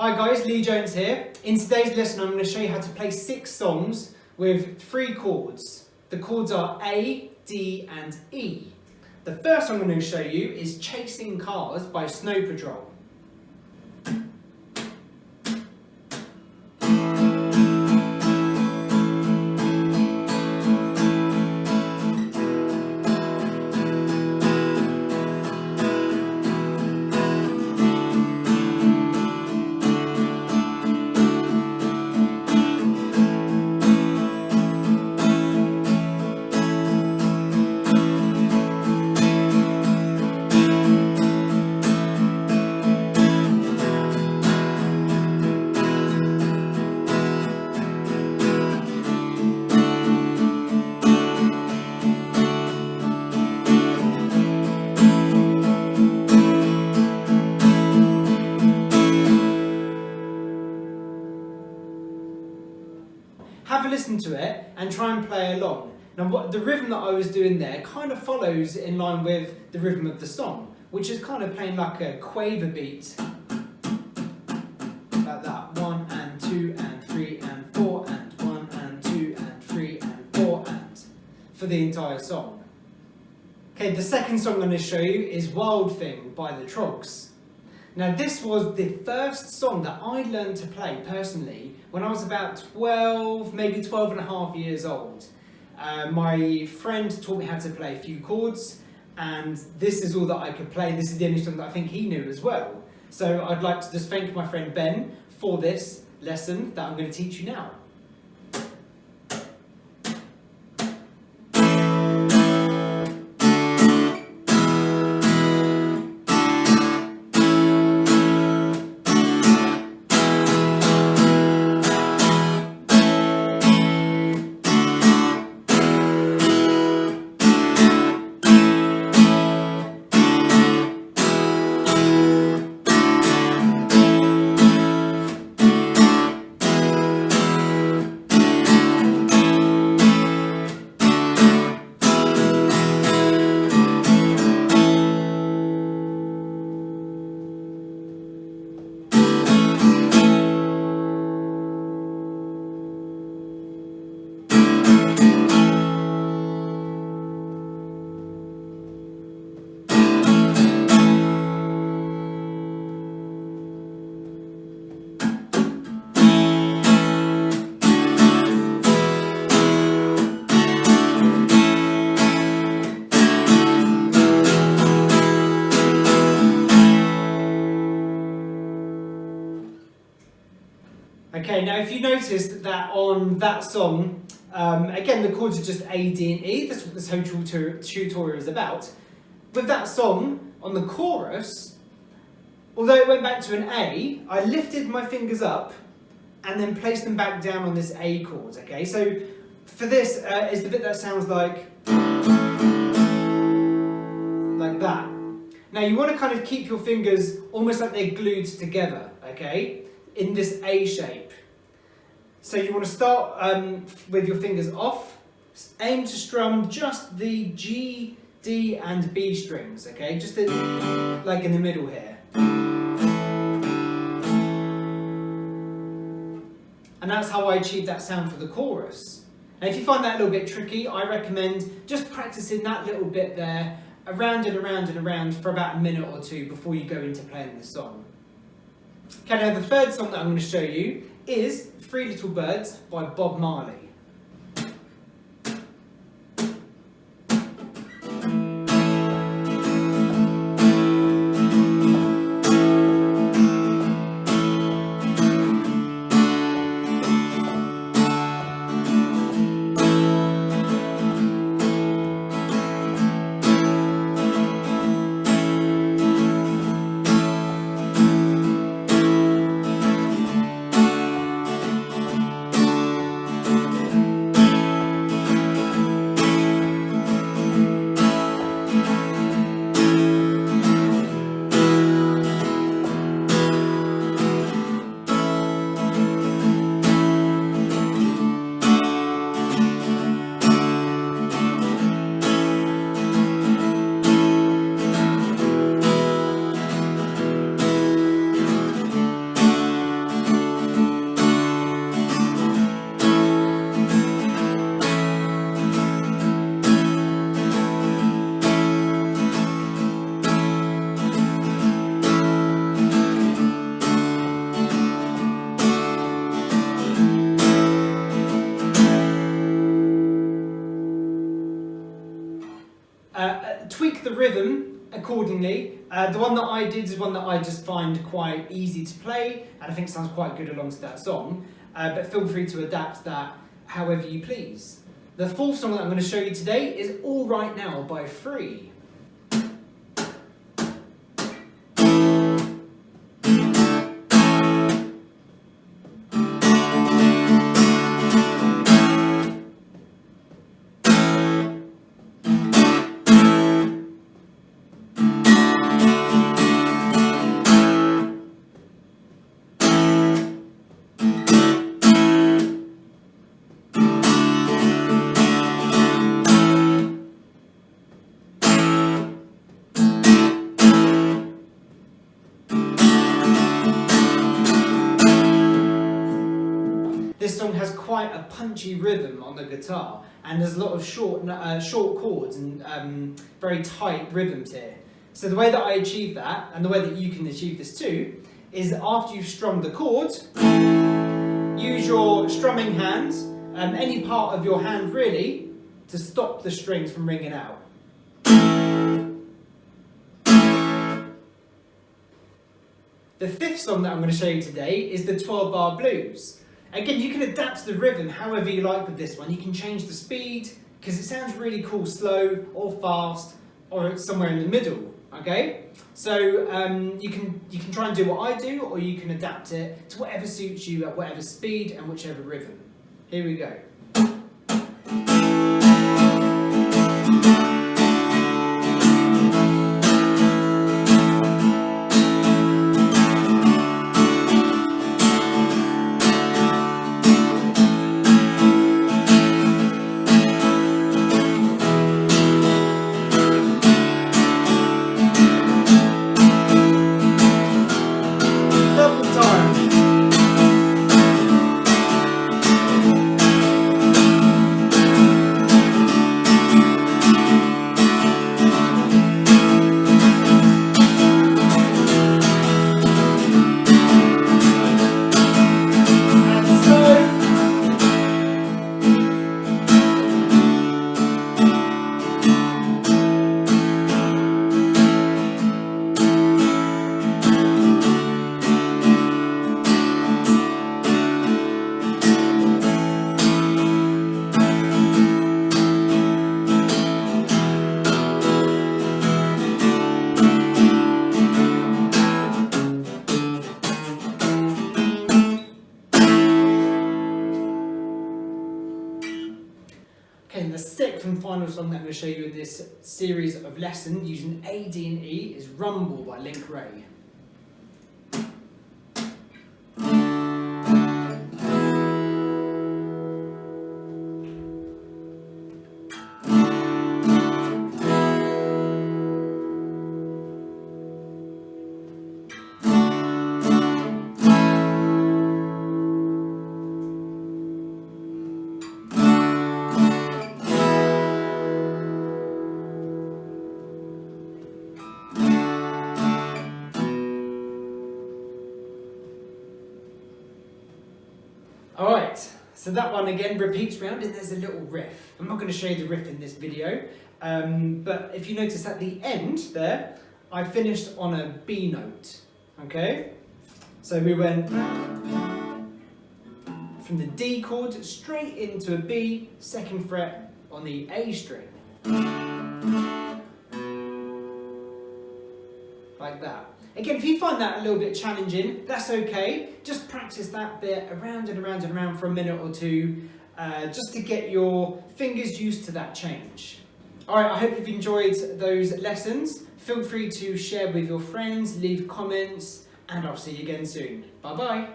Hi guys, Lee Jones here. In today's lesson I'm going to show you how to play 6 songs with 3 chords. The chords are A, D and E. The first I'm going to show you is Chasing Cars by Snow Patrol. Have a listen to it and try and play along. Now the rhythm that I was doing there kind of follows in line with the rhythm of the song, which is kind of playing like a quaver beat. Like that. 1 and 2 and 3 and 4 and 1 and 2 and 3 and 4 and for the entire song. Okay, the second song I'm going to show you is Wild Thing by the Trogs. Now this was the first song that I learned to play personally when I was about 12, maybe 12 and a half years old. My friend taught me how to play a few chords and this is all that I could play. This is the only song that I think he knew as well. So I'd like to just thank my friend Ben for this lesson that I'm going to teach you now. Okay, now if you noticed that on that song, again the chords are just A, D and E, that's what this whole tutorial is about. With that song, on the chorus, although it went back to an A, I lifted my fingers up and then placed them back down on this A chord, okay? So for this is the bit that sounds like that. Now you want to kind of keep your fingers almost like they're glued together, okay? In this A shape. So you want to start with your fingers off, aim to strum just the G, D and B strings, okay? Just like in the middle here. And that's how I achieve that sound for the chorus. And if you find that a little bit tricky, I recommend just practicing that little bit there, around and around and around for about a minute or two before you go into playing the song. Okay, now the third song that I'm going to show you is 3 Little Birds by Bob Marley. the rhythm accordingly. The one that I did is one that I just find quite easy to play, and I think sounds quite good along to that song. But feel free to adapt that however you please. The fourth song that I'm going to show you today is All Right Now by Free. This song has quite a punchy rhythm on the guitar, and there's a lot of short chords and very tight rhythms here. So the way that I achieve that, and the way that you can achieve this too, is that after you've strummed the chords, use your strumming hand, any part of your hand really, to stop the strings from ringing out. The fifth song that I'm going to show you today is the 12-bar blues. Again, you can adapt the rhythm however you like with this one. You can change the speed, because it sounds really cool slow or fast, or somewhere in the middle, okay? So you can try and do what I do, or you can adapt it to whatever suits you at whatever speed and whichever rhythm. Here we go. Okay, and the sixth and final song that I'm going to show you in this series of lessons using A, D and E is Rumble by Link Ray. Alright, so that one again repeats round and there's a little riff. I'm not going to show you the riff in this video, but if you notice at the end there, I finished on a B note, okay? So we went from the D chord straight into a B, 2nd fret on the A string. Like that. Again, if you find that a little bit challenging, that's okay. Just practice that bit around and around and around for a minute or two, just to get your fingers used to that change. Alright, I hope you've enjoyed those lessons. Feel free to share with your friends, leave comments, and I'll see you again soon. Bye bye.